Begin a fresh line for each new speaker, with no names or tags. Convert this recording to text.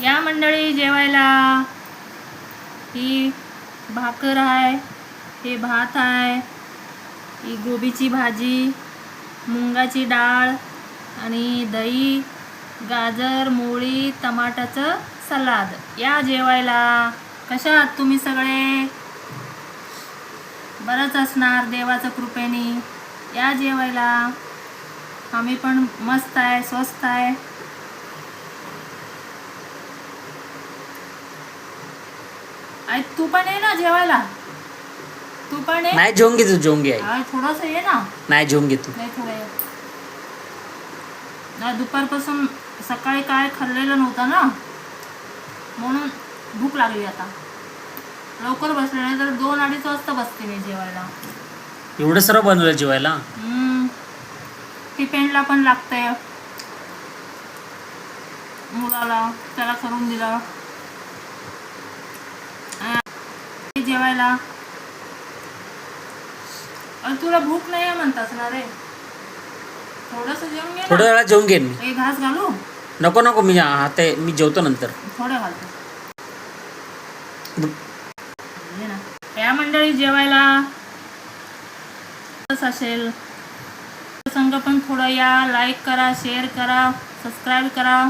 या मंडळी जेवायला. ही भाकर आहे, हे भात आहे, ही गोबीची भाजी, मुंगाची डाळ आणि दही, गाजर, मोळी, टमाटाचं सलाद. या जेवायला. कशा आहात तुम्ही सगळे? बरंच असणार देवाच्या कृपेने. या जेवायला. आम्ही पण मस्त आहे, स्वस्त आहे. आई तू पण ये ना जेवायला. तू पण ये.
नाही जेवून घे तू, जेवून घे.
आई थोडंसं ये ना.
नाही जेवून घे तू.
नाही थोडं ये. नाही दुपारपासून सकाळी काय खाल्लेलं नव्हतं ना, म्हणून भूक लागली. आता लवकर बसले नाही तर 2-2:30 वाजता बसते मी जेवायला.
एवढं सर्व बनवलं जेवायला?
टिफिनला पण लागतंय मुलाला, त्याला करून दिलं जेवायला. तुला भूक नाही आहे म्हणतास ना रे? थोडंसं जेवून घे.
थोड्या वेळा जेवून घेईन मी.
एक घास घालू?
नको नको, मी मी जेवतो नंतर.
थोडं घालतो. या मंडळी जेवायला असेल संग पण थोडं या. लाईक करा, शेअर करा, सबस्क्राईब करा.